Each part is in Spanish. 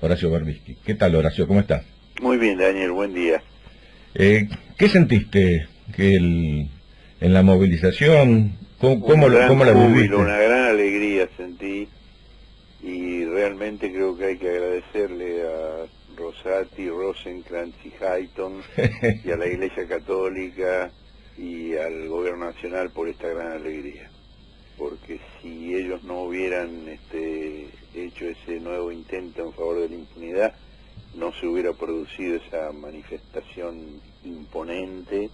Horacio Berbisky. ¿Qué tal, Horacio? ¿Cómo estás? Muy bien, Daniel, buen día. ¿Qué sentiste en la movilización? ¿Cómo la viviste? Una gran alegría sentí, y realmente creo que hay que agradecerle a Rosati, Rosenkrantz y Hayton y a la Iglesia Católica y al Gobierno Nacional por esta gran alegría, porque si ellos no hubieran hecho ese nuevo intento en favor de la impunidad, no se hubiera producido esa manifestación imponente,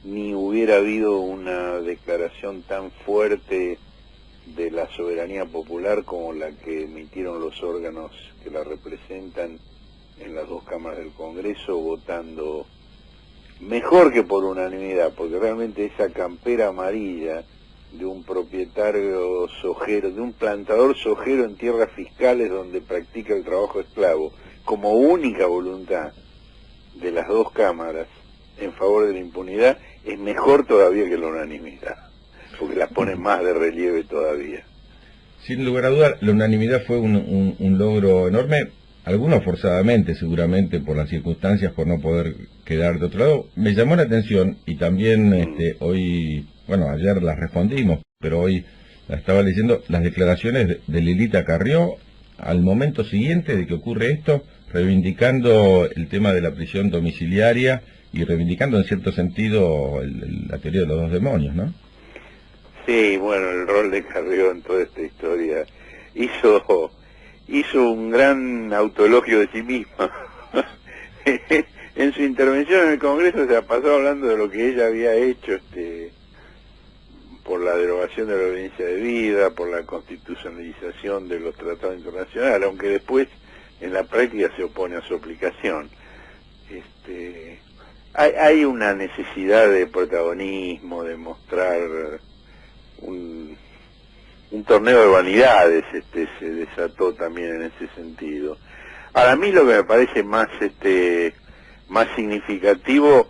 ni hubiera habido una declaración tan fuerte de la soberanía popular como la que emitieron los órganos que la representan en las dos cámaras del Congreso, votando mejor que por unanimidad, porque realmente esa campera amarilla de un propietario sojero, de un plantador sojero en tierras fiscales donde practica el trabajo esclavo, como única voluntad de las dos cámaras en favor de la impunidad, es mejor todavía que la unanimidad, porque la pone más de relieve todavía. Sin lugar a dudas, la unanimidad fue un logro enorme, algunos forzadamente, seguramente por las circunstancias, por no poder quedar de otro lado. Me llamó la atención, y también hoy, bueno, ayer las respondimos, pero hoy la estaba leyendo, las declaraciones de Lilita Carrió al momento siguiente de que ocurre esto, reivindicando el tema de la prisión domiciliaria y reivindicando en cierto sentido la teoría de los dos demonios, ¿no? Sí, bueno, el rol de Carrió en toda esta historia hizo un gran autoelogio de sí misma. En su intervención en el Congreso se ha pasado hablando de lo que ella había hecho por la derogación de la obediencia de vida, por la constitucionalización de los tratados internacionales, aunque después en la práctica se opone a su aplicación. Hay una necesidad de protagonismo, de mostrar un torneo de vanidades, se desató también en ese sentido. Ahora, a mí lo que me parece más significativo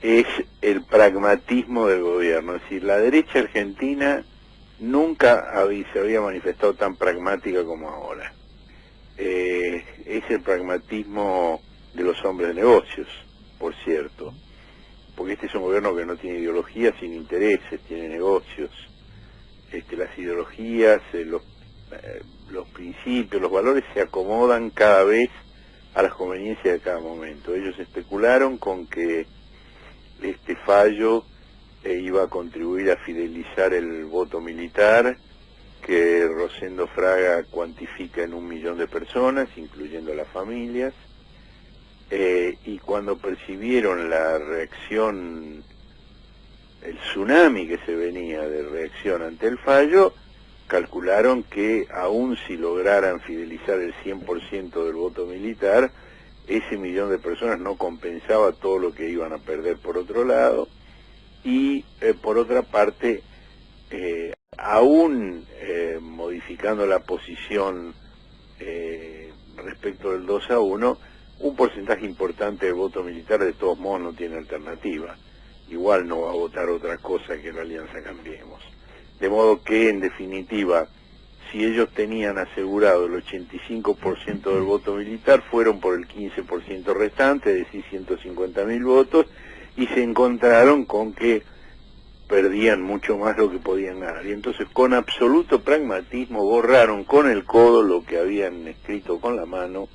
es el pragmatismo del gobierno. Es decir, la derecha argentina nunca se había manifestado tan pragmática como ahora. Es el pragmatismo de los hombres de negocios, por cierto, porque este es un gobierno que no tiene ideologías sin intereses, tiene negocios. Las ideologías, los principios, los valores se acomodan cada vez a las conveniencias de cada momento. Ellos especularon con que este fallo iba a contribuir a fidelizar el voto militar, que Rosendo Fraga cuantifica en 1 millón de personas, incluyendo las familias, y cuando percibieron la reacción, el tsunami que se venía de reacción ante el fallo, calcularon que aun si lograran fidelizar el 100% del voto militar, ese 1 millón de personas no compensaba todo lo que iban a perder por otro lado, y por otra parte, aún modificando la posición respecto del 2-1, un porcentaje importante del voto militar de todos modos no tiene alternativa. Igual no va a votar otra cosa que la Alianza Cambiemos. De modo que, en definitiva, si ellos tenían asegurado el 85% del voto militar, fueron por el 15% restante, es decir, 150.000 votos, y se encontraron con que perdían mucho más lo que podían ganar. Y entonces, con absoluto pragmatismo, borraron con el codo lo que habían escrito con la mano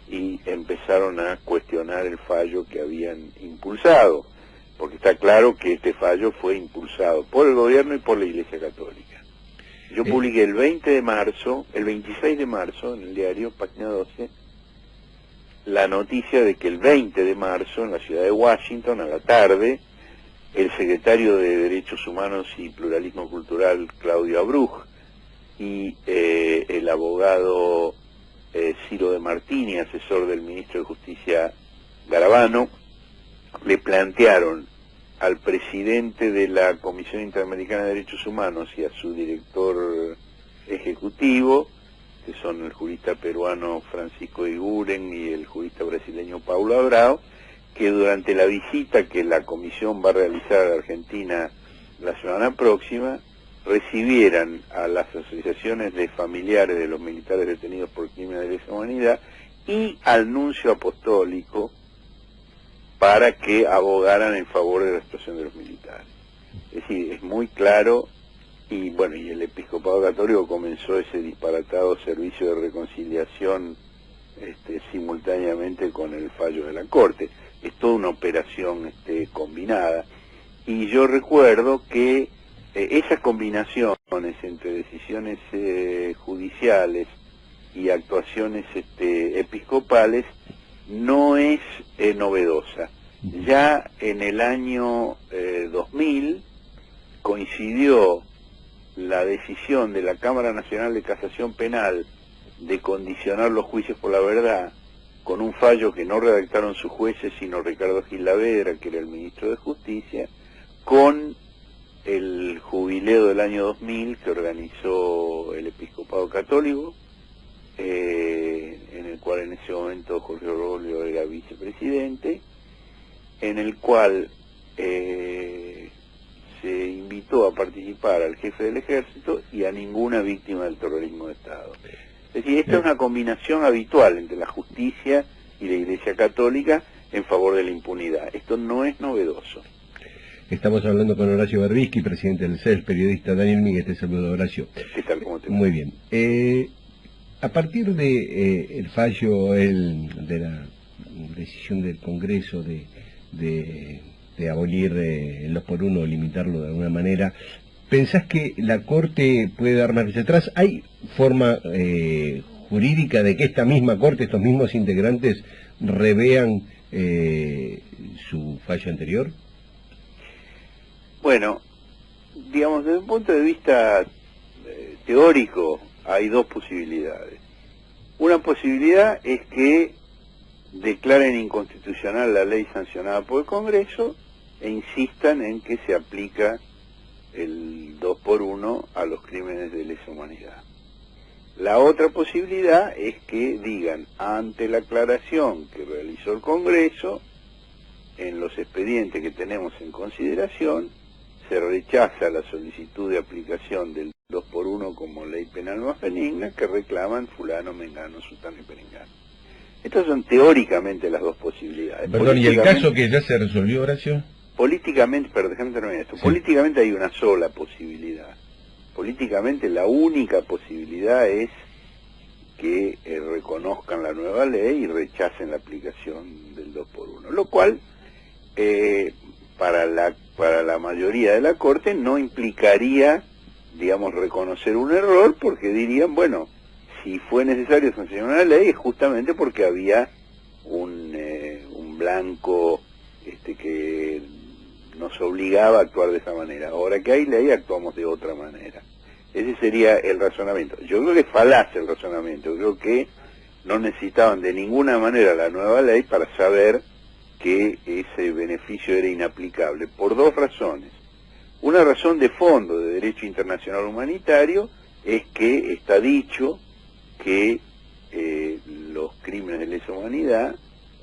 y empezaron a cuestionar el fallo que habían impulsado, porque está claro que este fallo fue impulsado por el gobierno y por la Iglesia Católica. Yo publiqué el 26 de marzo, en el diario, página 12, la noticia de que el 20 de marzo, en la ciudad de Washington, a la tarde, el secretario de Derechos Humanos y Pluralismo Cultural, Claudio Abruj, y el abogado Ciro de Martini, asesor del ministro de Justicia Garabano, le plantearon al presidente de la Comisión Interamericana de Derechos Humanos y a su director ejecutivo, que son el jurista peruano Francisco Iguren y el jurista brasileño Paulo Abrao, que durante la visita que la comisión va a realizar a la Argentina la semana próxima, recibieran a las asociaciones de familiares de los militares detenidos por crímenes de lesa humanidad y al nuncio apostólico para que abogaran en favor de la situación de los militares. Es decir, es muy claro, y bueno, y el episcopado católico comenzó ese disparatado servicio de reconciliación simultáneamente con el fallo de la Corte. Es toda una operación combinada. Y yo recuerdo que esas combinaciones entre decisiones judiciales y actuaciones episcopales no es novedosa. Ya en el año 2000 coincidió la decisión de la Cámara Nacional de Casación Penal de condicionar los juicios por la verdad con un fallo que no redactaron sus jueces sino Ricardo Gilavedra, que era el ministro de Justicia, con el jubileo del año 2000 que organizó el episcopado católico, en el cual en ese momento Jorge Bergoglio era vicepresidente, en el cual se invitó a participar al jefe del ejército y a ninguna víctima del terrorismo de Estado. Es decir, esta es una combinación habitual entre la justicia y la Iglesia Católica en favor de la impunidad. Esto no es novedoso. Estamos hablando con Horacio Berbisky, presidente del CES, periodista Daniel Míguez. Te saludo, Horacio. ¿Qué tal? ¿Cómo te va? Muy bien. A partir de el fallo de la decisión del Congreso de abolir el 2x1 o limitarlo de alguna manera, ¿pensás que la Corte puede dar marcha atrás? ¿Hay forma jurídica de que esta misma Corte, estos mismos integrantes, revean su fallo anterior? Bueno, digamos, desde un punto de vista teórico, hay dos posibilidades. Una posibilidad es que declaren inconstitucional la ley sancionada por el Congreso e insistan en que se aplica el 2x1 a los crímenes de lesa humanidad. La otra posibilidad es que digan, ante la aclaración que realizó el Congreso, en los expedientes que tenemos en consideración, se rechaza la solicitud de aplicación del 2x1 como ley penal más benigna que reclaman fulano, mengano, sutano y perengano. Estas son teóricamente las dos posibilidades. Perdón, ¿y el caso que ya se resolvió, Horacio? Políticamente, pero déjame terminar esto, sí. Políticamente hay una sola posibilidad. Políticamente la única posibilidad es que reconozcan la nueva ley y rechacen la aplicación del 2x1, lo cual para la mayoría de la Corte no implicaría, digamos, reconocer un error, porque dirían, bueno, si fue necesario sancionar la ley es justamente porque había un blanco que nos obligaba a actuar de esa manera. Ahora que hay ley, actuamos de otra manera. Ese sería el razonamiento. Yo creo que es falaz el razonamiento. Yo creo que no necesitaban de ninguna manera la nueva ley para saber que ese beneficio era inaplicable, por dos razones. Una razón de fondo de derecho internacional humanitario es que está dicho que los crímenes de lesa humanidad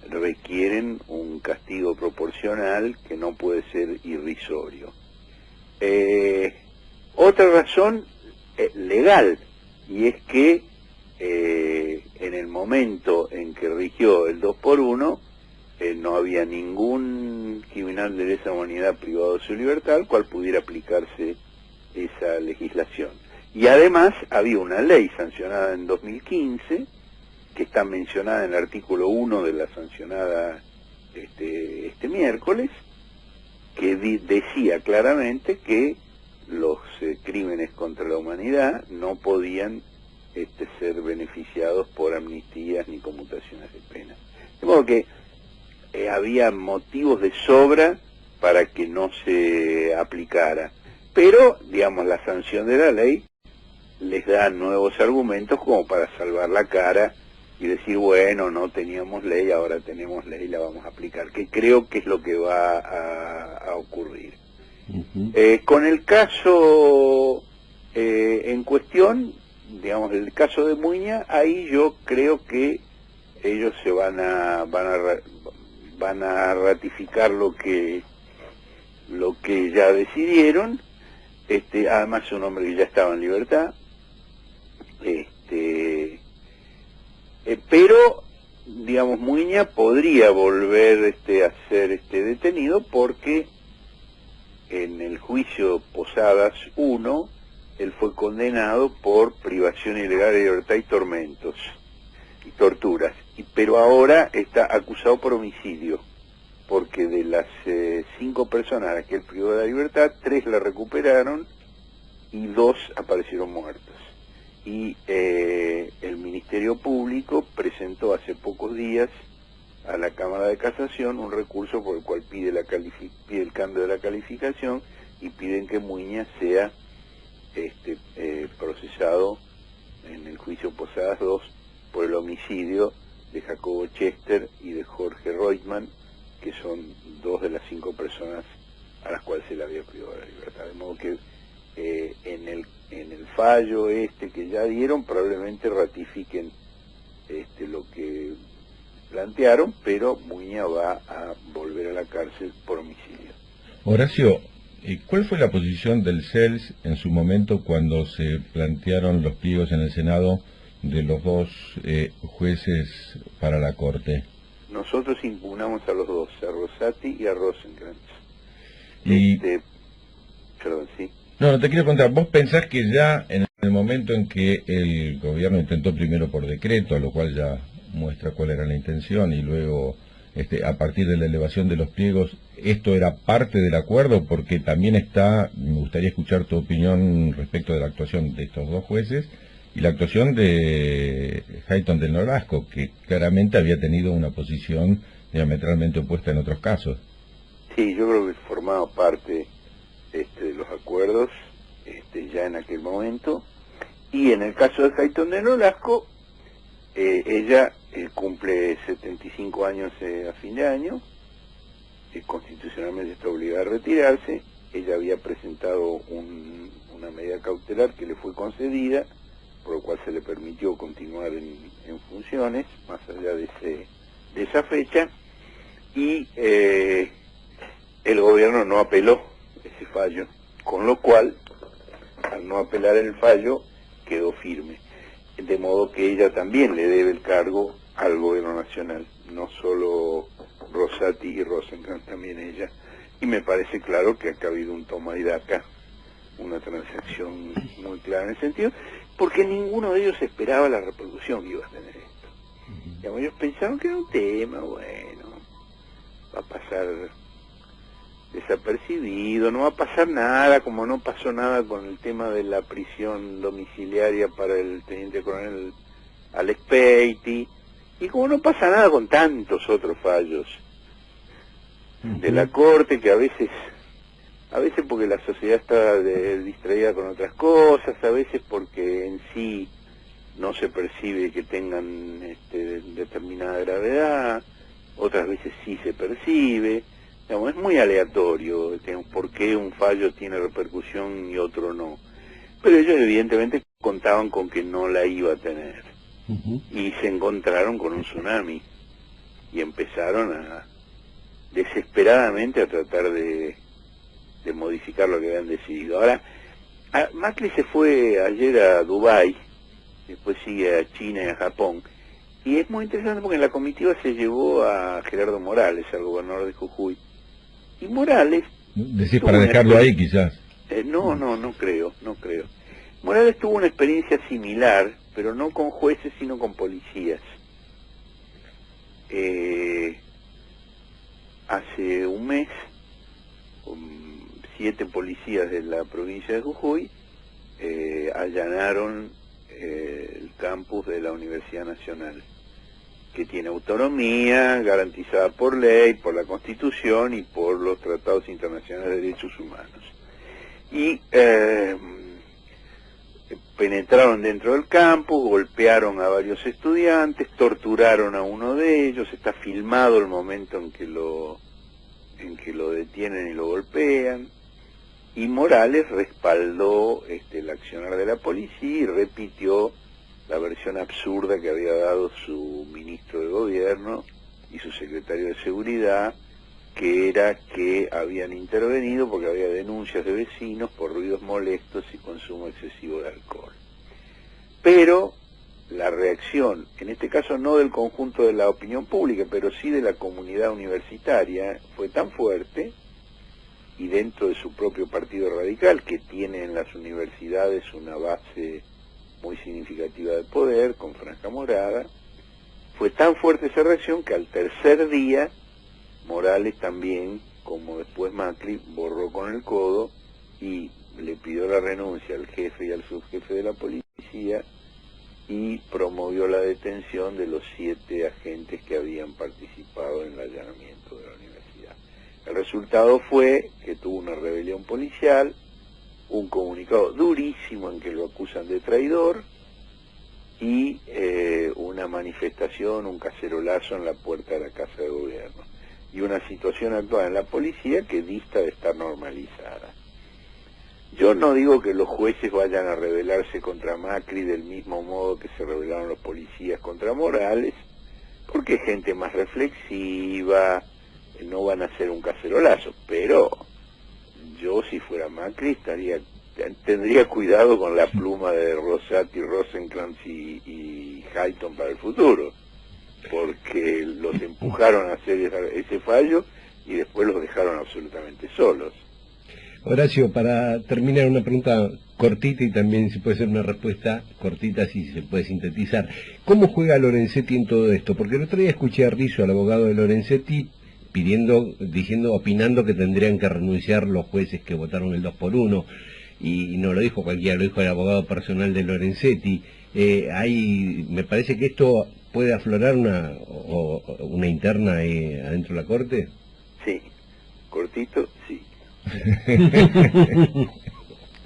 requieren un castigo proporcional que no puede ser irrisorio. Otra razón legal, y es que en el momento en que rigió el 2x1, no había ningún criminal de lesa humanidad privado de su libertad al cual pudiera aplicarse esa legislación. Y además había una ley sancionada en 2015, que está mencionada en el artículo 1 de la sancionada este miércoles, que decía claramente que los crímenes contra la humanidad no podían ser beneficiados por amnistías ni conmutaciones de pena. De modo que había motivos de sobra para que no se aplicara, pero, digamos, la sanción de la ley les da nuevos argumentos como para salvar la cara y decir, bueno, no teníamos ley, ahora tenemos ley, la vamos a aplicar, que creo que es lo que va a ocurrir. Con el caso en cuestión, digamos, el caso de Muña, ahí yo creo que ellos se van a ratificar lo que ya decidieron. Además es un hombre que ya estaba en libertad, pero Muña podría volver a ser detenido porque en el juicio Posadas 1 él fue condenado por privación ilegal de libertad y tormentos y torturas, pero ahora está acusado por homicidio, porque de las 5 personas a las que él privó de la libertad, 3 la recuperaron y 2 aparecieron muertos. Y el Ministerio Público presentó hace pocos días a la Cámara de Casación un recurso por el cual pide el cambio de la calificación y piden que Muña sea procesado en el juicio Posadas 2 por el homicidio de Jacobo Chester y de Jorge Reutemann, que son 2 de las 5 personas a las cuales se le había privado de la libertad. De modo que en el fallo que ya dieron probablemente ratifiquen lo que plantearon, pero Muña va a volver a la cárcel por homicidio. Horacio, ¿cuál fue la posición del CELS en su momento cuando se plantearon los pliegos en el Senado de los 2 jueces para la Corte? Nosotros impugnamos a los 2, a Rosati y a Rosenkrantz. Perdón, sí. No, te quiero preguntar, ¿vos pensás que ya en el momento en que el gobierno intentó primero por decreto, lo cual ya muestra cuál era la intención, y luego a partir de la elevación de los pliegos, esto era parte del acuerdo? Porque también me gustaría escuchar tu opinión respecto de la actuación de estos 2 jueces y la actuación de Hayton del Nolasco, que claramente había tenido una posición diametralmente opuesta en otros casos. Sí, yo creo que formaba parte de los acuerdos ya en aquel momento. Y en el caso de Hayton del Nolasco, ella cumple 75 años a fin de año, constitucionalmente está obligada a retirarse. Ella había presentado una medida cautelar que le fue concedida, por lo cual se le permitió continuar en funciones, más allá de esa fecha, y el gobierno no apeló ese fallo, con lo cual, al no apelar el fallo, quedó firme. De modo que ella también le debe el cargo al gobierno nacional, no solo Rosati y Rosenkrantz, también ella. Y me parece claro que acá ha habido un toma y daca, una transacción muy clara en ese sentido, porque ninguno de ellos esperaba la repercusión que iba a tener esto. Digamos, ellos pensaron que era un tema, bueno, va a pasar desapercibido, no va a pasar nada, como no pasó nada con el tema de la prisión domiciliaria para el teniente coronel Alex Peiti, y como no pasa nada con tantos otros fallos de la Corte, que a veces porque la sociedad está distraída con otras cosas, a veces porque en sí no se percibe que tengan determinada gravedad, otras veces sí se percibe. Digamos, es muy aleatorio por qué un fallo tiene repercusión y otro no. Pero ellos evidentemente contaban con que no la iba a tener. Y se encontraron con un tsunami. Y empezaron desesperadamente a tratar de modificar lo que habían decidido. Ahora, Macri se fue ayer a Dubái, después sigue a China y a Japón. Y es muy interesante porque en la comitiva se llevó a Gerardo Morales, al gobernador de Jujuy. Y Morales... Decís para dejarlo ahí, quizás. No creo. Morales tuvo una experiencia similar, pero no con jueces, sino con policías. Hace un mes, 7 policías de la provincia de Jujuy allanaron el campus de la Universidad Nacional, que tiene autonomía garantizada por ley, por la Constitución y por los tratados internacionales de derechos humanos. Y penetraron dentro del campus, golpearon a varios estudiantes, torturaron a uno de ellos, está filmado el momento en que lo detienen y lo golpean, y Morales respaldó el accionar de la policía y repitió la versión absurda que había dado su ministro de gobierno y su secretario de seguridad, que era que habían intervenido porque había denuncias de vecinos por ruidos molestos y consumo excesivo de alcohol. Pero la reacción, en este caso no del conjunto de la opinión pública, pero sí de la comunidad universitaria, fue tan fuerte, y dentro de su propio partido radical, que tiene en las universidades una base muy significativa de poder, con franja morada, fue tan fuerte esa reacción que al tercer día Morales también, como después Macri, borró con el codo y le pidió la renuncia al jefe y al subjefe de la policía y promovió la detención de los 7 agentes que habían participado en el allanamiento de la universidad. El resultado fue que tuvo una rebelión policial, un comunicado durísimo en que lo acusan de traidor y una manifestación, un cacerolazo en la puerta de la Casa de Gobierno. Y una situación actual en la policía que dista de estar normalizada. Yo no digo que los jueces vayan a rebelarse contra Macri del mismo modo que se rebelaron los policías contra Morales, porque es gente más reflexiva, no van a hacer un cacerolazo, pero yo si fuera Macri tendría cuidado con la pluma de Rosati, Rosenkrantz y Hayton para el futuro, porque los empujaron a hacer ese fallo y después los dejaron absolutamente solos. Horacio, para terminar, una pregunta cortita y también si puede ser una respuesta cortita si se puede sintetizar. ¿Cómo juega Lorenzetti en todo esto? Porque el otro día escuché a Rizzo, al abogado de Lorenzetti, opinando que tendrían que renunciar los jueces que votaron el 2-1, y no lo dijo cualquiera, lo dijo el abogado personal de Lorenzetti. Me parece que esto puede aflorar una interna adentro de la Corte. Sí, cortito, sí.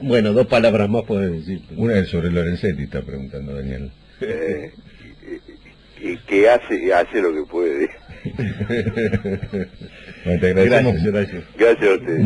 Bueno, 2 palabras más puedes decir. Una es sobre Lorenzetti, está preguntando Daniel. Que hace lo que puede. Bueno, te agradecemos. Gracias, Horacio. Gracias a ustedes.